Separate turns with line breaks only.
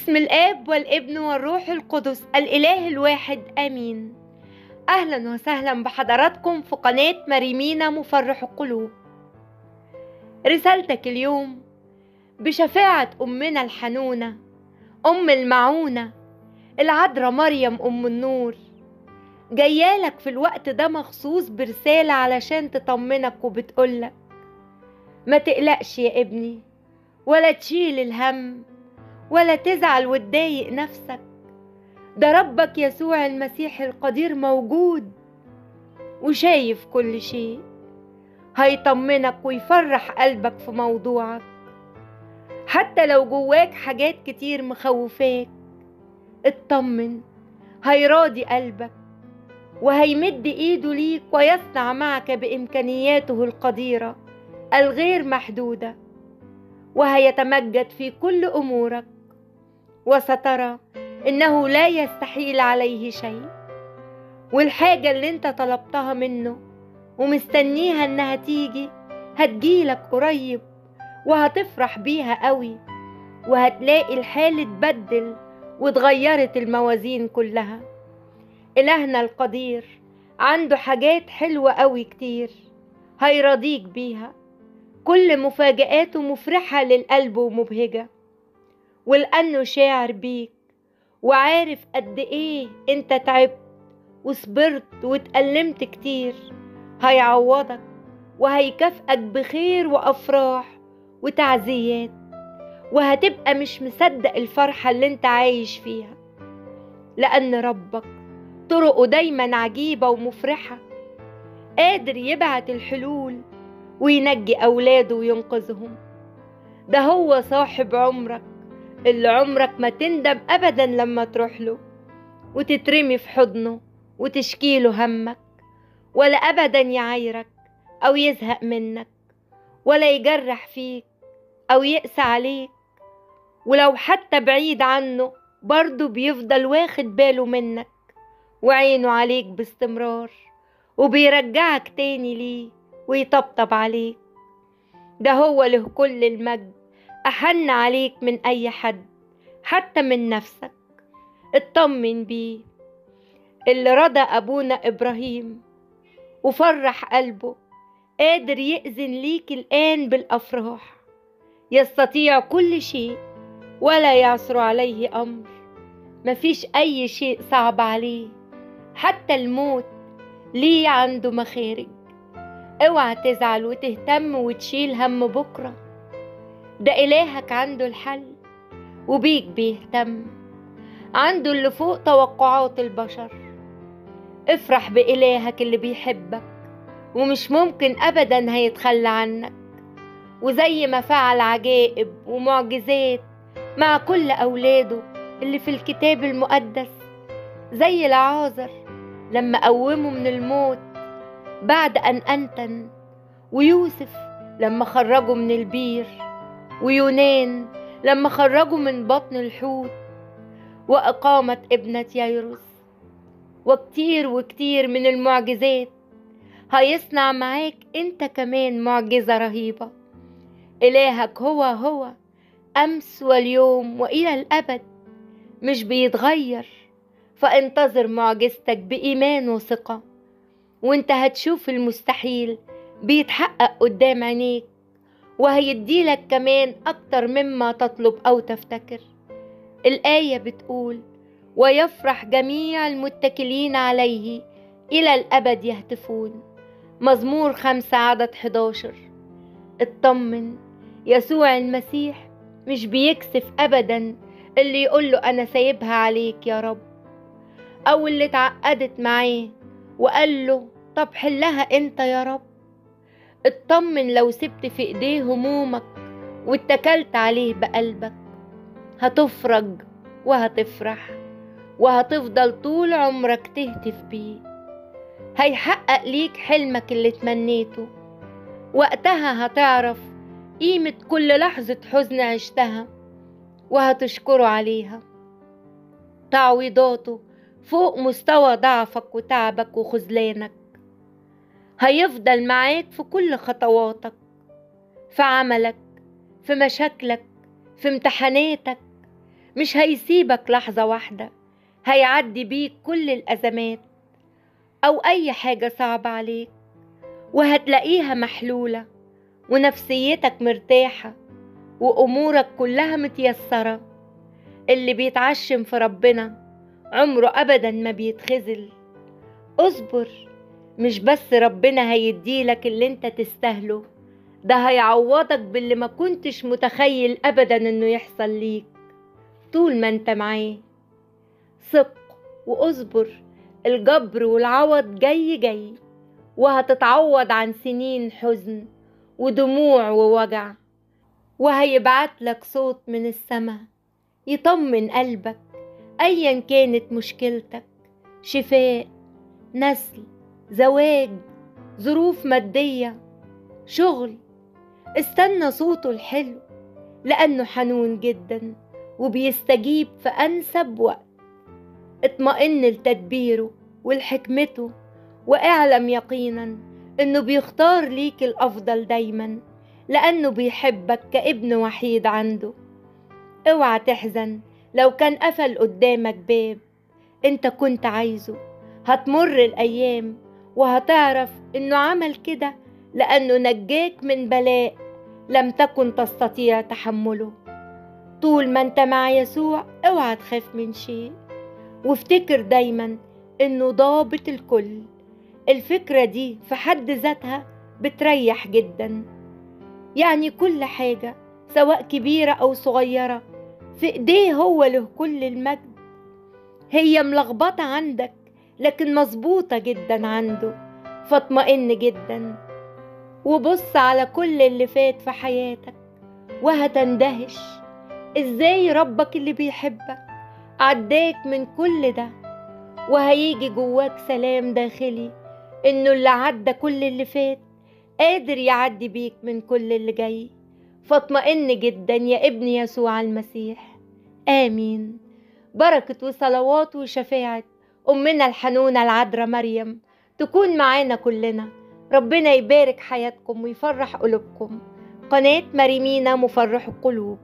بسم الآب والابن والروح القدس الإله الواحد آمين. أهلا وسهلا بحضراتكم في قناة مريمينا مفرح القلوب. رسالتك اليوم بشفاعة أمنا الحنونة أم المعونة العذراء مريم أم النور، جايالك في الوقت ده مخصوص برسالة علشان تطمنك وبتقولك ما تقلقش يا ابني، ولا تشيل الهم، ولا تزعل وتضايق نفسك. ده ربك يسوع المسيح القدير موجود وشايف كل شيء، هيطمنك ويفرح قلبك في موضوعك. حتى لو جواك حاجات كتير مخوفاك، اطمن، هيراضي قلبك وهيمد ايده ليك ويصنع معك بإمكانياته القديرة الغير محدودة، وهيتمجد في كل أمورك، وسترى إنه لا يستحيل عليه شيء. والحاجة اللي انت طلبتها منه ومستنيها انها تيجي هتجيلك قريب، وهتفرح بيها قوي، وهتلاقي الحال اتبدل واتغيرت الموازين كلها. إلهنا القدير عنده حاجات حلوة قوي كتير هيرضيك بيها، كل مفاجآته مفرحة للقلب ومبهجة، ولأنه شاعر بيك وعارف قد ايه انت تعبت وصبرت واتألمت كتير، هيعوضك وهيكافئك بخير وأفراح وتعزيات، وهتبقى مش مصدق الفرحة اللي انت عايش فيها، لأن ربك طرقه دايما عجيبة ومفرحة، قادر يبعت الحلول وينجي أولاده وينقذهم. ده هو صاحب عمرك اللي عمرك ما تندم أبدا لما تروح له وتترمي في حضنه وتشكيله همك، ولا أبدا يعايرك أو يزهق منك، ولا يجرح فيك أو يقسى عليك. ولو حتى بعيد عنه برضه بيفضل واخد باله منك وعينه عليك باستمرار، وبيرجعك تاني ليه ويطبطب عليك. ده هو له كل المجد، أحن عليك من أي حد حتى من نفسك. اطمن بيه، اللي رضى أبونا إبراهيم وفرح قلبه قادر يأذن ليك الآن بالأفراح. يستطيع كل شيء ولا يعثر عليه أمر، مفيش أي شيء صعب عليه، حتى الموت ليه عنده مخارج. اوعى تزعل وتهتم وتشيل هم بكرة، ده إلهك عنده الحل وبيك بيهتم، عنده اللي فوق توقعات البشر. افرح بإلهك اللي بيحبك ومش ممكن أبدا هيتخلى عنك، وزي ما فعل عجائب ومعجزات مع كل أولاده اللي في الكتاب المقدس، زي العازر لما قومه من الموت بعد أن أنتن، ويوسف لما خرجه من البير، ويونان لما خرجه من بطن الحوت، وإقامة ابنة ييروس، وكتير وكتير من المعجزات هيصنع معاك انت كمان معجزة رهيبة. إلهك هو أمس واليوم وإلى الأبد، مش بيتغير، فانتظر معجزتك بإيمان وثقة، وانت هتشوف المستحيل بيتحقق قدام عينيك، وهيديلك كمان أكتر مما تطلب أو تفتكر. الآية بتقول ويفرح جميع المتكلين عليه إلى الأبد يهتفون، مزمور 5 عدد 11. اطمن، يسوع المسيح مش بيكسف أبدا اللي يقوله أنا سايبها عليك يا رب، أو اللي اتعقدت معاه وقال له طب حلها انت يا رب. اطمن، لو سبت في ايديه همومك واتكلت عليه بقلبك، هتفرج وهتفرح وهتفضل طول عمرك تهتف بيه. هيحقق ليك حلمك اللي تمنيته، وقتها هتعرف قيمة كل لحظة حزن عشتها وهتشكره عليها. تعويضاته فوق مستوى ضعفك وتعبك وخذلانك، هيفضل معاك في كل خطواتك، في عملك، في مشاكلك، في امتحاناتك، مش هيسيبك لحظة واحدة، هيعدي بيك كل الأزمات أو أي حاجة صعبة عليك، وهتلاقيها محلولة، ونفسيتك مرتاحة، وأمورك كلها متيسرة. اللي بيتعشم في ربنا عمره أبدا ما بيتخذل. اصبر، مش بس ربنا هيديلك اللي انت تستاهله، ده هيعوضك باللي ما كنتش متخيل أبدا انه يحصل ليك طول ما انت معاه. ثق واصبر، الجبر والعوض جاي جاي، وهتتعوض عن سنين حزن ودموع ووجع، وهيبعتلك صوت من السما يطمن قلبك أيا كانت مشكلتك، شفاء، نسل، زواج، ظروف مادية، شغل. استنى صوته الحلو لأنه حنون جدا وبيستجيب في أنسب وقت. اطمئن لتدبيره ولحكمته، واعلم يقينا إنه بيختار ليك الأفضل دايما، لأنه بيحبك كابن وحيد عنده. اوعى تحزن لو كان قفل قدامك باب انت كنت عايزه. هتمر الأيام وهتعرف إنه عمل كده لأنه نجاك من بلاء لم تكن تستطيع تحمله. طول ما انت مع يسوع اوعى تخاف من شيء، وافتكر دايما إنه ضابط الكل. الفكرة دي في حد ذاتها بتريح جدا. يعني كل حاجة سواء كبيرة أو صغيرة في إيديه هو له كل المجد. هي ملخبطة عندك لكن مظبوطة جدا عنده، فاطمئن جدا وبص على كل اللي فات في حياتك، وهتندهش ازاي ربك اللي بيحبك عداك من كل ده. وهيجي جواك سلام داخلي انه اللي عدى كل اللي فات قادر يعدي بيك من كل اللي جاي. فاطمئن جدا يا ابن يسوع المسيح. آمين. بركة وصلوات وشفاعة أمنا الحنونة العذراء مريم تكون معانا كلنا. ربنا يبارك حياتكم ويفرح قلوبكم. قناة مريمينا مفرح القلوب.